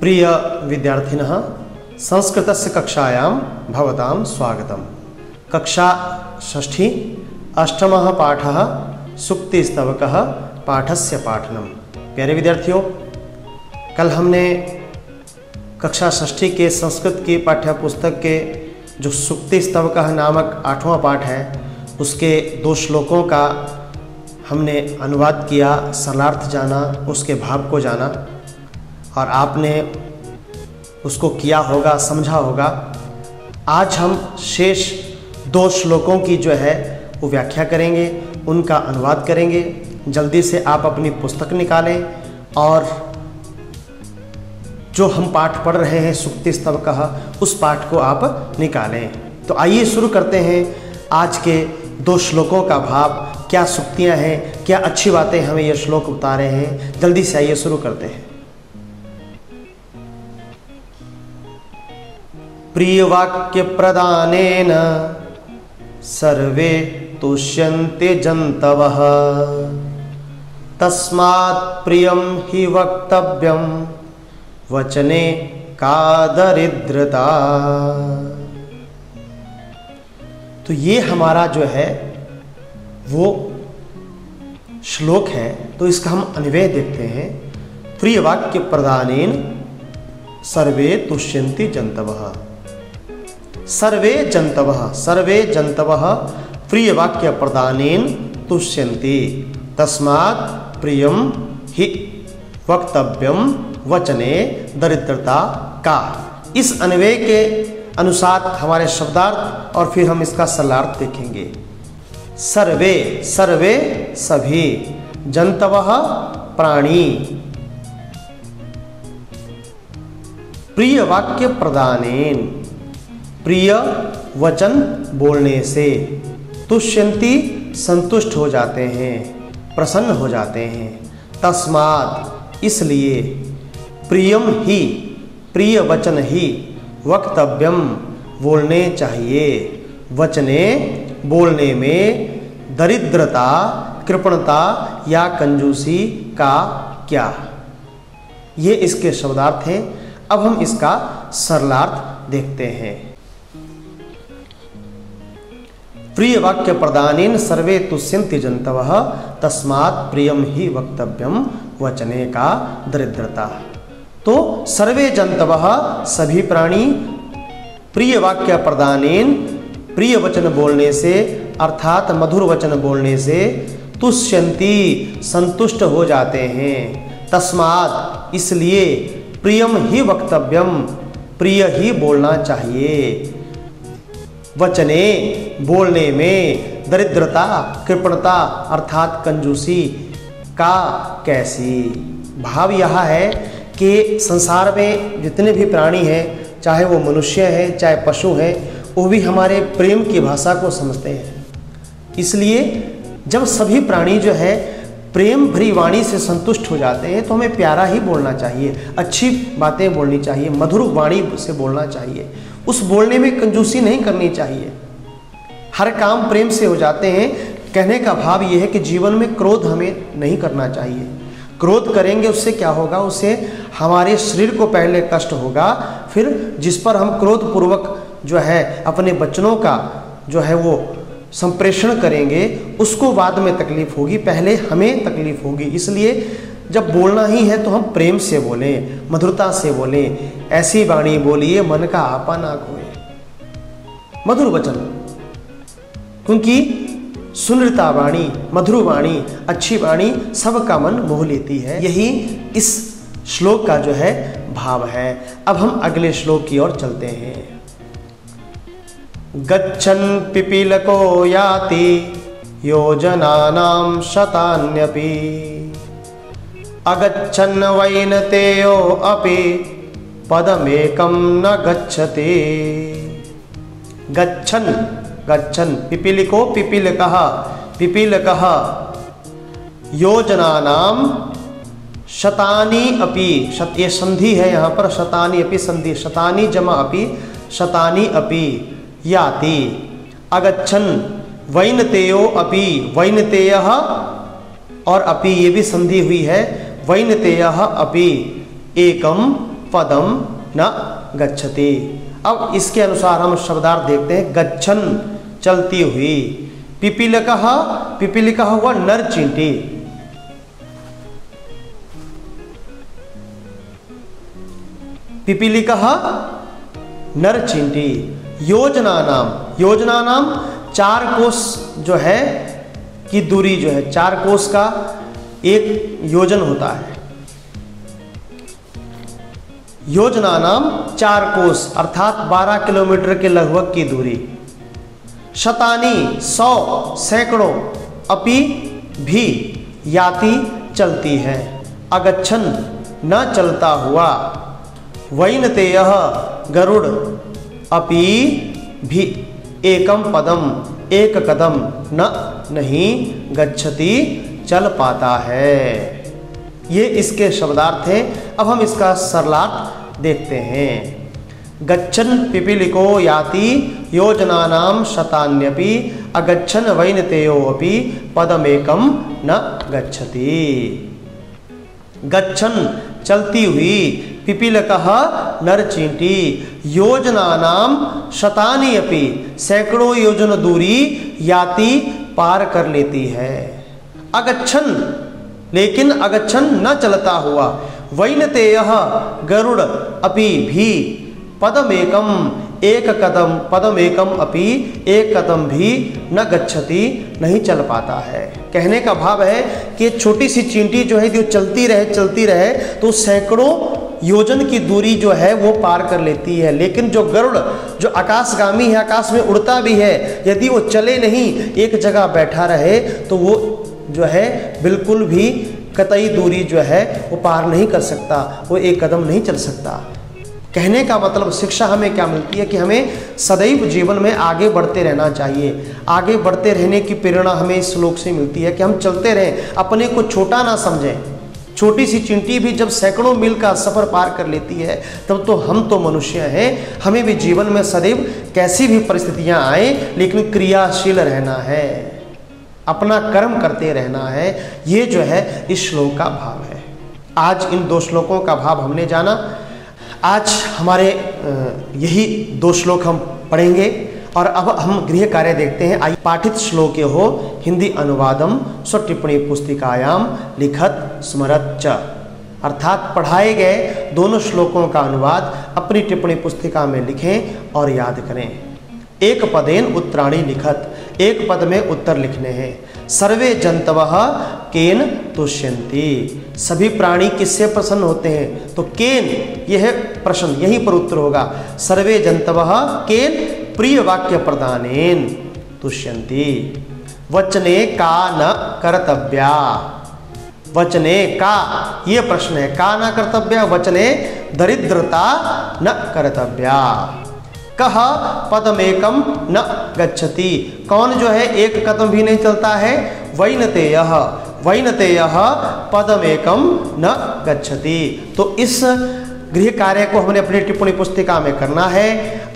प्रिय विद्यार्थिनः संस्कृतस्य कक्षायां भवतां स्वागतम्। कक्षा षष्ठी अष्टमः पाठः सूक्तिस्तवकः पाठस्य पाठनम्। प्यारे विद्यार्थियों, कल हमने कक्षा षष्ठी के संस्कृत की पाठ्य पुस्तक के जो सूक्तिस्तवकः नामक 8वां पाठ है उसके 2 श्लोकों का हमने अनुवाद किया, सरलार्थ जाना, उसके भाव को जाना और आपने उसको किया होगा, समझा होगा। आज हम शेष 2 श्लोकों की जो है वो व्याख्या करेंगे, उनका अनुवाद करेंगे। जल्दी से आप अपनी पुस्तक निकालें और जो हम पाठ पढ़ रहे हैं सूक्तिस्तवकः उस पाठ को आप निकालें। तो आइए शुरू करते हैं आज के 2 श्लोकों का भाव। क्या सूक्तियाँ हैं, क्या अच्छी बातें हमें ये श्लोक बता रहे हैं। जल्दी से आइए शुरू करते हैं। प्रियवाक्य प्रदानेन सर्वे तुष्यन्ते जन्तवः तस्मात् प्रियं हि वक्तव्यं वचने का दरिद्रता। तो ये हमारा जो है वो श्लोक है, तो इसका हम अन्वय देखते हैं। प्रियवाक्य प्रदानेन सर्वे तुष्यन्ति जन्तवः। सर्वे जन्तवः प्रियवाक्य प्रदानेन तुष्यन्ति तस्मात् प्रियं हि वक्तव्यं वचने दरिद्रता का। इस अन्वय के अनुसार हमारे शब्दार्थ और फिर हम इसका सरलार्थ देखेंगे। सर्वे सभी, जन्तवः प्राणी। प्रिय वाक्य प्रदानेन प्रिय वचन बोलने से, तुष्यन्ति संतुष्ट हो जाते हैं, प्रसन्न हो जाते हैं। तस्मात् इसलिए, प्रियम ही प्रिय वचन ही, वक्तव्यम बोलने चाहिए, वचने बोलने में, दरिद्रता कृपणता या कंजूसी का क्या। ये इसके शब्दार्थ हैं। अब हम इसका सरलार्थ देखते हैं। प्रिय वाक्य प्रदानेन सर्वे तुष्यन्ति जन्तवः तस्मात् प्रियम ही वक्तव्यम वचने का दरिद्रता। तो सर्वे जन्तवः सभी प्राणी, प्रिय वाक्य प्रदानेन प्रिय वचन बोलने से अर्थात मधुर वचन बोलने से, तुष्यन्ति संतुष्ट हो जाते हैं। तस्मात् इसलिए, प्रियम ही वक्तव्यम प्रिय ही बोलना चाहिए, वचने बोलने में, दरिद्रता कृपणता अर्थात कंजूसी का कैसी। भाव यह है कि संसार में जितने भी प्राणी हैं, चाहे वो मनुष्य हैं चाहे पशु हैं, वो भी हमारे प्रेम की भाषा को समझते हैं। इसलिए जब सभी प्राणी जो है प्रेम भरी वाणी से संतुष्ट हो जाते हैं तो हमें प्यारा ही बोलना चाहिए, अच्छी बातें बोलनी चाहिए, मधुर वाणी से बोलना चाहिए। उस बोलने में कंजूसी नहीं करनी चाहिए। हर काम प्रेम से हो जाते हैं। कहने का भाव यह है कि जीवन में क्रोध हमें नहीं करना चाहिए। क्रोध करेंगे उससे क्या होगा, उससे हमारे शरीर को पहले कष्ट होगा, फिर जिस पर हम क्रोध पूर्वक जो है अपने वचनों का जो है वो संप्रेषण करेंगे उसको बाद में तकलीफ होगी, पहले हमें तकलीफ होगी। इसलिए जब बोलना ही है तो हम प्रेम से बोलें, मधुरता से बोलें, ऐसी वाणी बोलिए मन का आपा ना खोए। मधुर वचन, क्योंकि सुंदरता वाणी, मधुर वाणी, अच्छी वाणी सबका मन मोह लेती है। यही इस श्लोक का जो है भाव है। अब हम अगले श्लोक की ओर चलते हैं। गच्छन् पिपीलको याति योजनानां शतान्यपि अगच्छन् वैनतेयो अपि पदमेकं न गच्छति। गच्छन् पिपीलिको पिपीलकः योजनानां शतानि अपि, ये संधि है यहाँ पर, शतानि अपि संधि, शतानि जमा अपि, शतानि अपि याति। अगच्छन् वैनतेयो अपि, वैनतेयः और अपि ये भी संधि हुई है, वैनतेयः अपि एकम पदम न गच्छति। अब इसके अनुसार हम शब्दार्थ देखते हैं। गच्छन चलती हुई, पिपीलिकः, पिपीलिकः हुआ नर चींटी, पिपीलिकः नर चींटी। योजना नाम, योजना नाम 4 कोस जो है की दूरी जो है, 4 कोस का एक योजन होता है। योजना नाम 4 कोस अर्थात 12 किलोमीटर के लगभग की दूरी। शतानी 100 सैकड़ों, अपि भी याति चलती है, अगच्छन न चलता हुआ, वैनतेयः गरुड़, अपि भी एकम पदम एक कदम न नहीं गच्छति चल पाता है। ये इसके शब्दार्थ हैं। अब हम इसका सरलार्थ देखते हैं। गच्छन पिपीलिको याति योजनानां शतान्यपि, अगच्छन वैनतेयोऽपि पदमेकं न गच्छति। गच्छन चलती हुई, पिपीलिकः नर चींटी, योजनानां शतानि अपि सैकड़ों योजन दूरी याति पार कर लेती है। अगच्छन लेकिन अगच्छन न चलता हुआ, वैनतेयः गरुड़, अपि भी पदमेकम एक कदम, पदमेकम अपि एक कदम भी न गच्छति नहीं चल पाता है। कहने का भाव है कि छोटी सी चींटी जो है जो चलती रहे तो सैकड़ों योजन की दूरी जो है वो पार कर लेती है, लेकिन जो गरुड़ जो आकाशगामी है, आकाश में उड़ता भी है, यदि वो चले नहीं, एक जगह बैठा रहे तो वो जो है बिल्कुल भी कतई दूरी जो है वो पार नहीं कर सकता, वो एक कदम नहीं चल सकता। कहने का मतलब शिक्षा हमें क्या मिलती है कि हमें सदैव जीवन में आगे बढ़ते रहना चाहिए। आगे बढ़ते रहने की प्रेरणा हमें इस श्लोक से मिलती है कि हम चलते रहें, अपने को छोटा ना समझें। छोटी सी चींटी भी जब सैकड़ों मील का सफ़र पार कर लेती है तब तो हम तो मनुष्य हैं। हमें भी जीवन में सदैव कैसी भी परिस्थितियां आए लेकिन क्रियाशील रहना है, अपना कर्म करते रहना है। ये जो है इस श्लोक का भाव है। आज इन 2 श्लोकों का भाव हमने जाना। आज हमारे यही 2 श्लोक हम पढ़ेंगे और अब हम गृह कार्य देखते हैं। आइए पाठित श्लोक हो हिंदी अनुवादम स्वटिप्पणी पुस्तिकायाम लिखत स्मरत च, अर्थात पढ़ाए गए दोनों श्लोकों का अनुवाद अपनी टिप्पणी पुस्तिका में लिखें और याद करें। एक पदेन उत्तराणि लिखत, एक पद में उत्तर लिखने हैं। सर्वे जंतवः केन तुष्यन्ति, सभी प्राणी किससे प्रसन्न होते हैं? तो केन यह प्रश्न यहीं पर उत्तर होगा। सर्वे जंतवः केन प्रिय वाक्य प्रदानेन तुष्यन्ति। वचने का न कर्तव्या, वचने का ये प्रश्न है, का न कर्तव्या, वचने दरिद्रता न कर्तव्या। कह पदमेकम न गच्छति, कौन जो है एक कदम भी नहीं चलता है? वैनतेयः, वैनतेयः पदमेकम न गच्छति। तो इस गृह कार्य को हमने अपनी टिप्पणी पुस्तिका में करना है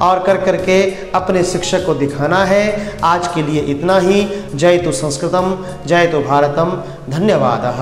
और कर करके अपने शिक्षक को दिखाना है। आज के लिए इतना ही। जय तु संस्कृतम, जय तु भारतम। धन्यवादः।